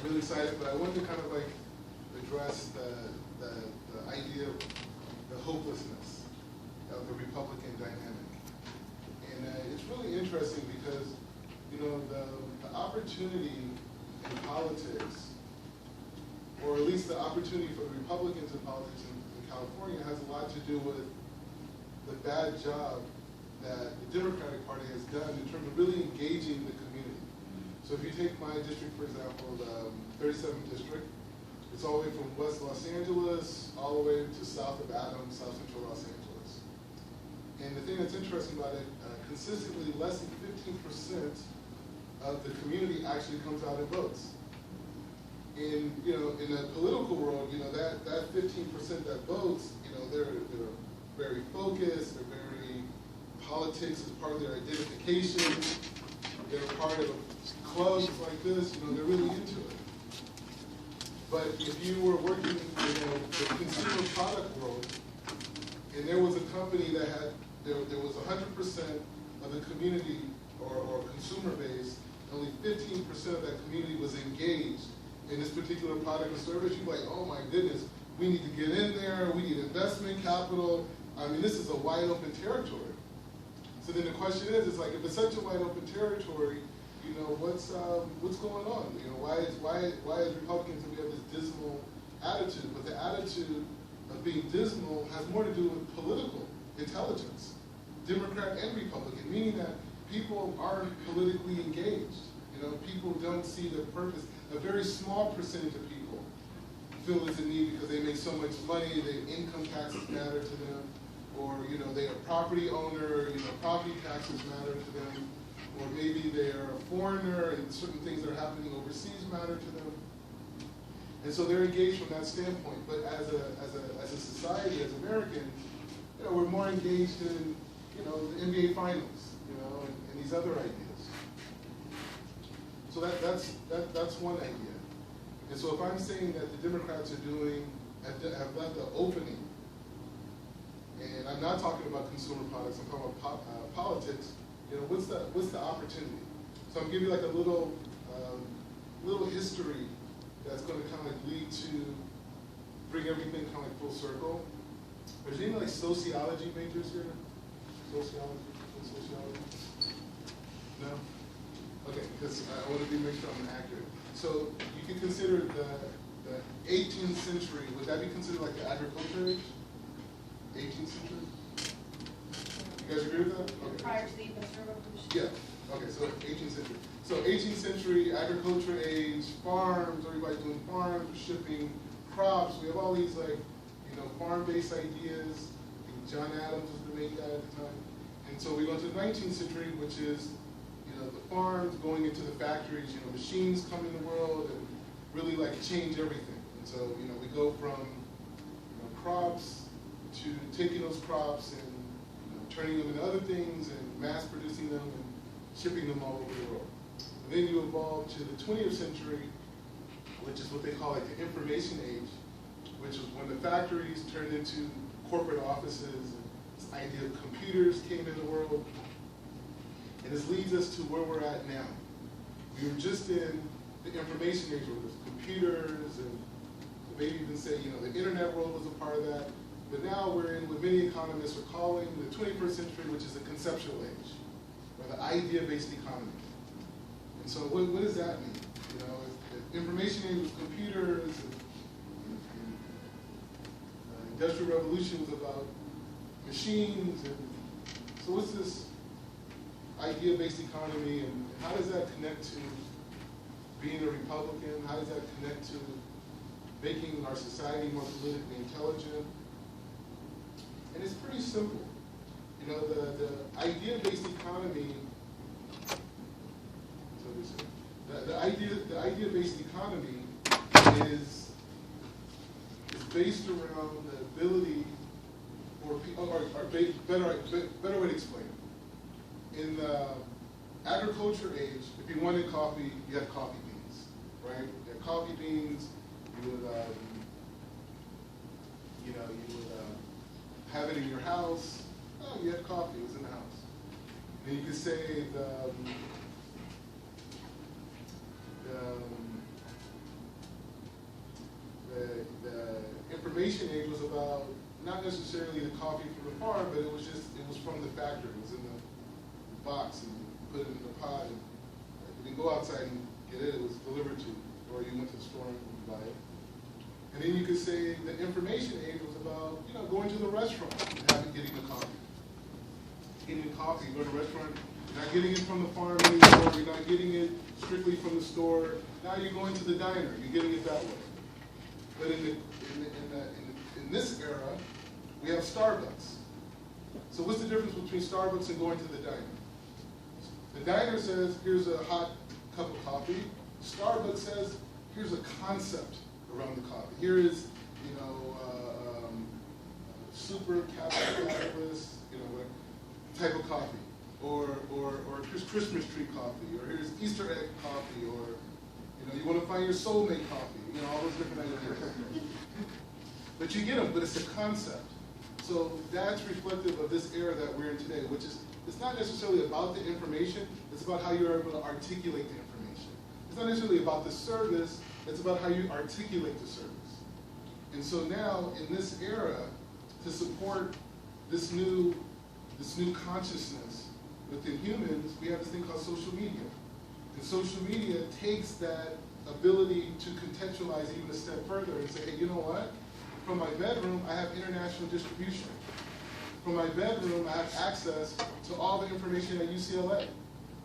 really excited, but I wanted to kind of like address the idea of the hopelessness of the Republican dynamic. And it's really interesting because, you know, the opportunity in politics, or at least the opportunity for the Republicans in politics in California, has a lot to do with the bad job that the Democratic Party has done in terms of really engaging the community. So if you take my district, for example, the 37th district, it's all the way from West Los Angeles all the way to south of Adams, South Central Los Angeles. And the thing that's interesting about it, consistently less than 15% of the community actually comes out and votes. In the political world, that 15% that votes, they're very focused, they're very, politics is part of their identification, they're part of clubs like this, they're really into it. But if you were working in the consumer product world, and there was a company that had, there was 100% of the community or consumer base, only 15% of that community was engaged in this particular product or service, you're like, oh my goodness, we need to get in there, we need investment capital. I mean, this is a wide open territory. So then the question is like, if it's such a wide open territory, what's going on? Why as Republicans do we have this dismal attitude? But the attitude of being dismal has more to do with political intelligence, Democrat and Republican, meaning that people aren't politically engaged. People don't see the purpose. A very small percentage of people feel it's a need because they make so much money, their income taxes matter to them, or they're a property owner, property taxes matter to them, or maybe they're a foreigner and certain things that are happening overseas matter to them. And so they're engaged from that standpoint. But as a society, as Americans, we're more engaged in the NBA finals, and these other ideas. So that's one idea. And so if I'm saying that the Democrats have left an opening, and I'm not talking about consumer products, I'm talking about politics, what's the opportunity? So I'm giving you like a little history that's going to kind of lead to bring everything kind of like full circle. There's any like sociology majors here? Sociology? No? Okay, because I want to make sure I'm accurate. So you can consider the 18th century, would that be considered like the agriculture age? 18th century? You guys agree with that? Okay. Prior to the Industrial Revolution? Yeah. Okay, so 18th century. So 18th century, agriculture age, farms, everybody's doing farms, shipping crops. We have all these like, farm-based ideas. I think John Adams was the main guy at the time. And so we go to the 19th century, which is, the farms going into the factories, machines come in the world and really like change everything. And so, we go from, crops to taking those crops and turning them into other things and mass producing them and shipping them all over the world. And then you evolve to the 20th century, which is what they call like the information age, which was when the factories turned into corporate offices and this idea of computers came in the world. And this leads us to where we're at now. We were just in the information age where there's computers and maybe even say, the internet world was a part of that. But now we're in what many economists are calling the 21st century, which is the conceptual age, or the idea-based economy. And so what does that mean? If information age was computers, and Industrial Revolution was about machines, and so what's this idea-based economy, and how does that connect to being a Republican? How does that connect to making our society more politically intelligent? And it's pretty simple. The idea-based economy, the idea-based economy is based around the ability, or better way to explain it. In the agriculture age, if you wanted coffee, you had coffee beans, right? You had coffee beans. You would, have it in your house. Oh, you had coffee. It was in the house. And you could say necessarily the coffee from the farm, but it was from the factory. It was in the box, and you put it in the pod, and you didn't go outside and get it. It was delivered to you, or you went to the store and you buy it. And then you could say the information age was about, going to the restaurant and getting the coffee. Getting the coffee, you go to the restaurant, you're not getting it from the farm anymore, you're not getting it strictly from the store. Now you're going to the diner, you're getting it that way. But in this era, we have Starbucks. So what's the difference between Starbucks and going to the diner? The diner says, here's a hot cup of coffee. Starbucks says, here's a concept around the coffee. Here is, super capitalist, type of coffee, or here's Christmas tree coffee, or here's Easter egg coffee, or you want to find your soulmate coffee, all those different ideas. But you get them, but it's a concept. So that's reflective of this era that we're in today, which is, it's not necessarily about the information, it's about how you're able to articulate the information. It's not necessarily about the service, it's about how you articulate the service. And so now, in this era, to support this new consciousness within humans, we have this thing called social media. And social media takes that ability to contextualize even a step further and say, hey, you know what? From my bedroom, I have international distribution. From my bedroom, I have access to all the information at UCLA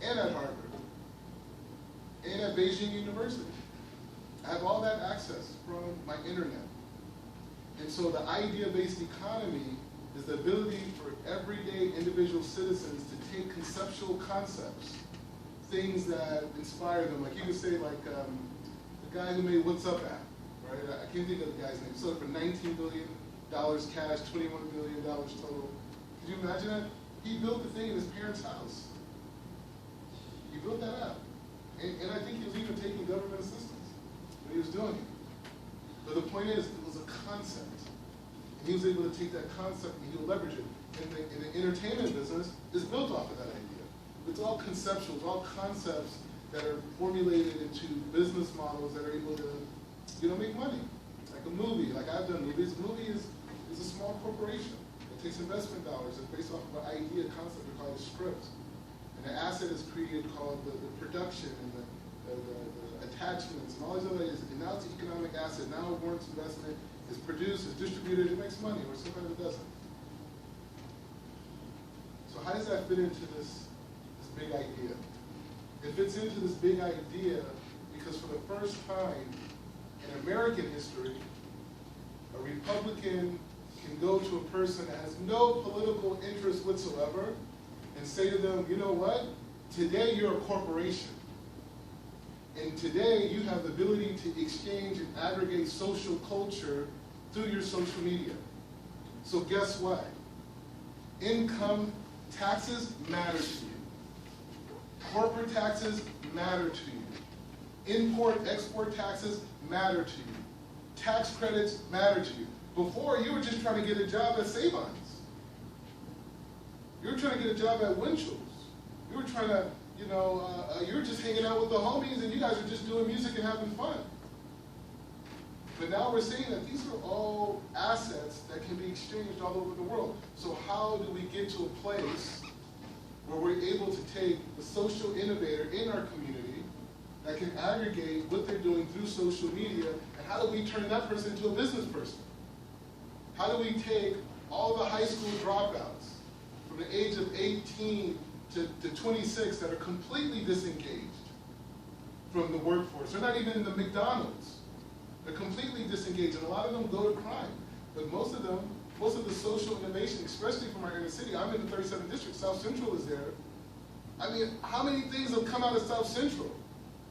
and at Harvard and at Beijing University. I have all that access from my internet. And so the idea-based economy is the ability for everyday individual citizens to take conceptual concepts, things that inspire them. Like you could say, like the guy who made What's Up app, right? I can't think of the guy's name. Sold it for $19 billion cash, $21 billion total. Could you imagine that? He built the thing in his parents' house. He built that app. And I think he was even taking government assistance when he was doing it. But the point is, it was a concept. And he was able to take that concept and he'll leverage it. And the entertainment business is built off of that idea. It's all conceptual, it's all concepts that are formulated into business models that are able to, make money. Like a movie, like I've done movies. A movie is a small corporation. It takes investment dollars. It's based off of an idea, concept, we call it a script. And the asset is created called the production and the attachments and all these other ideas. And now it's an economic asset. Now it warrants investment. It's produced, it's distributed, it makes money, or sometimes it doesn't. So how does that fit into this big idea? It fits into this big idea because for the first time in American history, a Republican can go to a person that has no political interest whatsoever and say to them, you know what? Today you're a corporation. And today you have the ability to exchange and aggregate social culture through your social media. So guess what? Income taxes matter to you. Corporate taxes matter to you. Import-export taxes matter to you. Tax credits matter to you. Before, you were just trying to get a job at Savines. You were trying to get a job at Winchell's. You were trying to, you were just hanging out with the homies and you guys are just doing music and having fun. But now we're saying that these are all assets that can be exchanged all over the world. So how do we get to a place where we're able to take the social innovator in our community that can aggregate what they're doing through social media, and how do we turn that person into a business person? How do we take all the high school dropouts from the age of 18 to 26 that are completely disengaged from the workforce? They're not even in the McDonald's. They're completely disengaged, and a lot of them go to crime. But most of the social innovation, especially from our inner city, I'm in the 37th district, South Central is there. I mean, how many things have come out of South Central?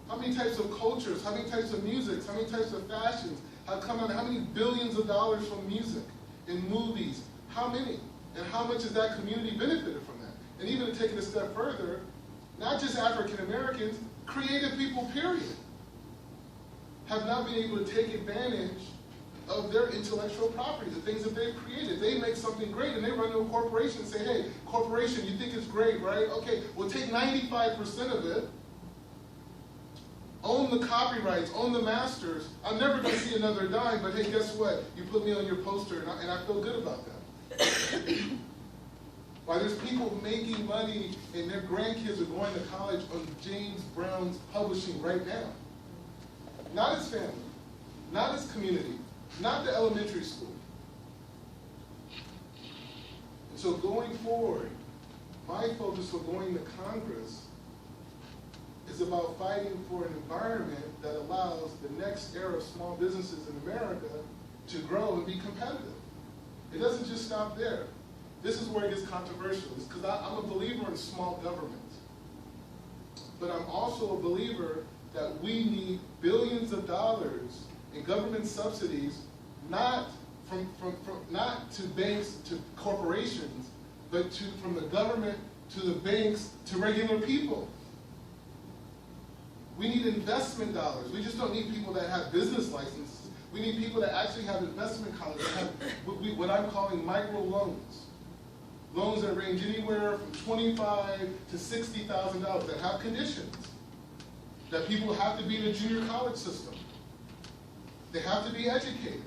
How many types of cultures, how many types of music, how many types of fashions have come out? How many billions of dollars from music and movies? How many? And how much has that community benefited from that? And even to take it a step further, not just African Americans, creative people, period, have not been able to take advantage of their intellectual property, the things that they've created. They make something great and they run to a corporation and say, hey, corporation, you think it's great, right? Okay, we'll take 95% of it, own the copyrights, own the masters. I'm never going to see another dime, but hey, guess what? You put me on your poster and I feel good about that. Why there's people making money and their grandkids are going to college on James Brown's publishing right now. Not his family, not his community, not the elementary school. And so going forward, my focus for going to Congress is about fighting for an environment that allows the next era of small businesses in America to grow and be competitive. It doesn't just stop there. This is where it gets controversial, because I'm a believer in small government. But I'm also a believer that we need billions of dollars in government subsidies, not not to banks, to corporations, but from the government to the banks to regular people. We need investment dollars. We just don't need people that have business licenses. We need people that actually have investment colleges, that have what I'm calling micro loans. Loans that range anywhere from $25,000 to $60,000 that have conditions. That people have to be in a junior college system. They have to be educated.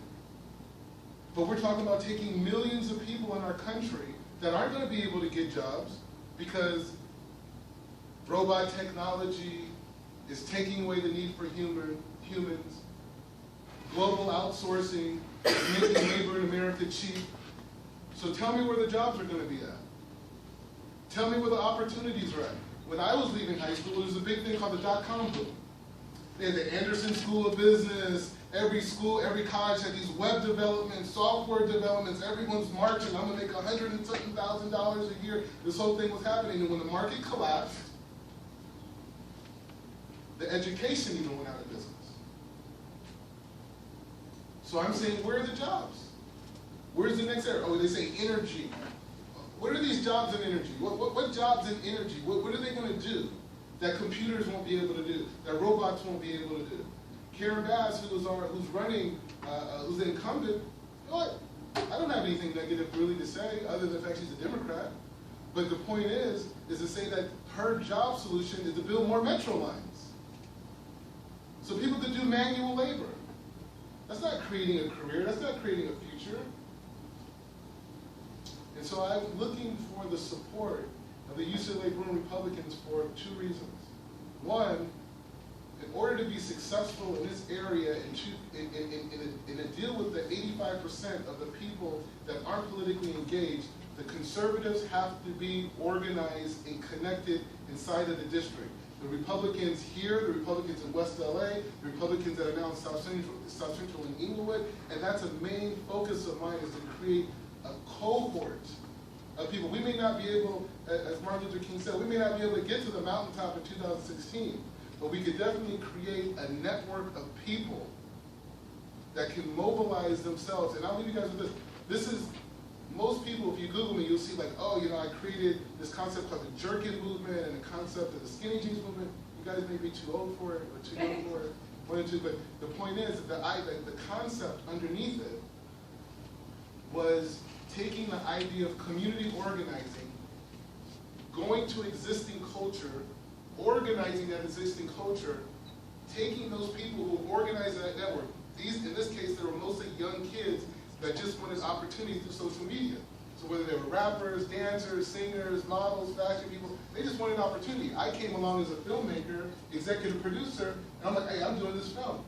But we're talking about taking millions of people in our country that aren't going to be able to get jobs because robot technology is taking away the need for humans. Global outsourcing is making labor in America cheap. So tell me where the jobs are going to be at. Tell me where the opportunities are at. When I was leaving high school, there was a big thing called the dot-com boom. They had the Anderson School of Business. Every school, every college had these web developments, software developments. Everyone's marching. I'm going to make $100,000 a year. This whole thing was happening. And when the market collapsed, the education even went out of business. So I'm saying, where are the jobs? Where's the next area? Oh, they say energy. What are these jobs in energy? What jobs in energy? What are they going to do that computers won't be able to do, that robots won't be able to do? Karen Bass, who's running, who's the incumbent, you know what? I don't have anything negative really to say other than the fact she's a Democrat. But the point is to say that her job solution is to build more metro lines. So people could do manual labor. That's not creating a career. That's not creating a future. And so I'm looking for the support of the UCLA Bruin Republicans for two reasons. One, in order to be successful in this area and to deal with the 85% of the people that aren't politically engaged, the conservatives have to be organized and connected inside of the district. The Republicans here, the Republicans in West LA, the Republicans that are now in South Central and Inglewood, and that's a main focus of mine, is to create a cohort of people. We may not be able, as Martin Luther King said, we may not be able to get to the mountaintop in 2016, but we could definitely create a network of people that can mobilize themselves. And I'll leave you guys with this. This is, most people, if you Google me, you'll see like, oh, you know, I created this concept called the jerkin movement and the concept of the skinny jeans movement. You guys may be too old for it or too young for it, one or two, but the point is that the concept underneath it was taking the idea of community organizing, going to existing culture, organizing that existing culture, taking those people who organize that network. These, in this case, they were mostly young kids that just wanted opportunities through social media. So whether they were rappers, dancers, singers, models, fashion people, they just wanted opportunity. I came along as a filmmaker, executive producer, and I'm like, hey, I'm doing this film.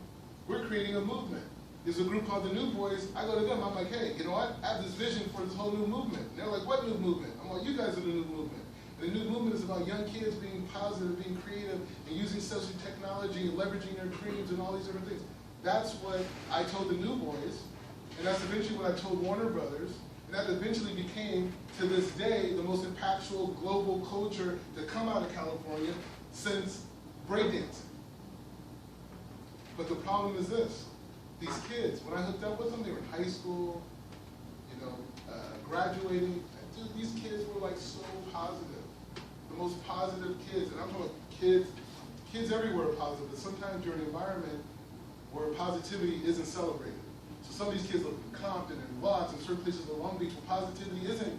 We're creating a movement. There's a group called the New Boys. I go to them, I'm like, hey, you know what? I have this vision for this whole new movement. And they're like, what new movement? I'm like, you guys are the new movement. And the new movement is about young kids being positive, being creative, and using social technology and leveraging their dreams and all these different things. That's what I told the New Boys, and that's eventually what I told Warner Brothers, and that eventually became, to this day, the most impactful global culture to come out of California since breakdancing. But the problem is this. These kids, when I hooked up with them, they were in high school, you know, graduating. Dude, these kids were like so positive. The most positive kids, and I'm talking about kids everywhere are positive, but sometimes you're in an environment where positivity isn't celebrated. So some of these kids live in Compton and Watts and certain places in Long Beach where positivity isn't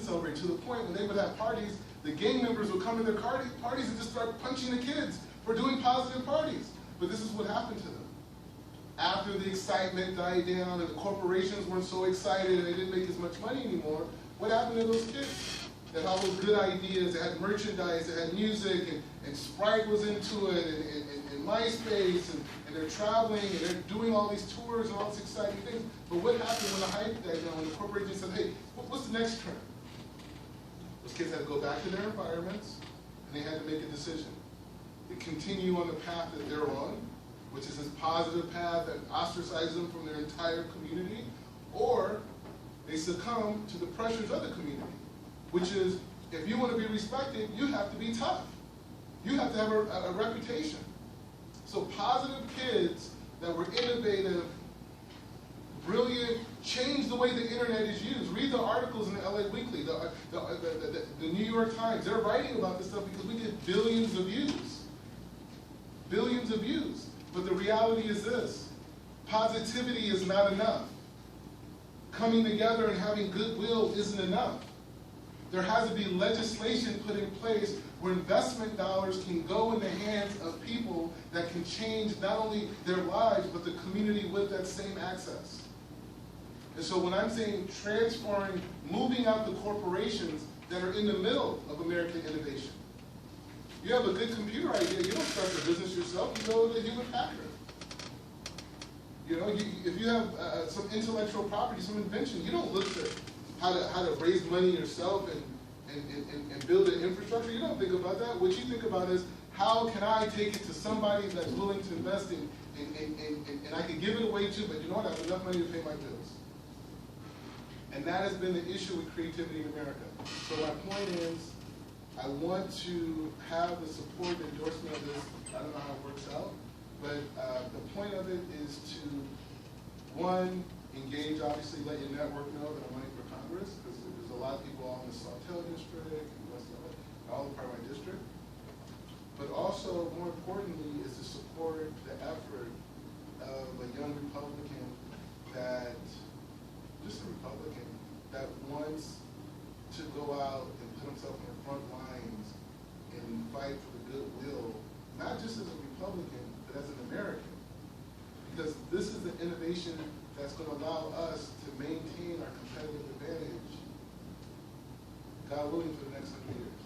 celebrated, to the point when they would have parties, the gang members would come to their parties and just start punching the kids for doing positive parties. But this is what happened to them. after the excitement died down and the corporations weren't so excited and they didn't make as much money anymore, what happened to those kids that had all those good ideas, that had merchandise, that had music, and Sprite was into it, and MySpace, and they're traveling, and they're doing all these tours and all these exciting things. But what happened when the hype died down, when the corporation said, hey, what's the next trend? Those kids had to go back to their environments, and they had to make a decision. They continue on the path that they're on, which is this positive path that ostracizes them from their entire community, or they succumb to the pressures of the community, which is, if you want to be respected, you have to be tough. You have to have a reputation. So positive kids that were innovative, brilliant, changed the way the internet is used. Read the articles in the LA Weekly, the New York Times. They're writing about this stuff because we get billions of views. Billions of views. But the reality is this: positivity is not enough. Coming together and having goodwill isn't enough. There has to be legislation put in place where investment dollars can go in the hands of people that can change not only their lives, but the community with that same access. And so when I'm saying transferring, moving out the corporations that are in the middle of American innovation. You have a good computer idea, you don't start your business yourself, you go to Hewlett Packard. You know, if you have some intellectual property, some invention, you don't look to how to raise money yourself and build an infrastructure. You don't think about that. What you think about is, how can I take it to somebody that's willing to invest in, and I can give it away to, but you know what, I have enough money to pay my bills. And that has been the issue with creativity in America. So my point is, I want to have the support and endorsement of this. I don't know how it works out, but the point of it is to, one, engage, obviously let your network know that I'm running for Congress, because there's a lot of people all in the Sawtelle district and West LA, all part of my district. But also, more importantly, is to support the effort of a young Republican that, just a Republican, that wants to go out and put himself in the front lines and fight for the goodwill, not just as a Republican, but as an American. Because this is the innovation that's going to allow us to maintain our competitive advantage, God willing, for the next 100 years.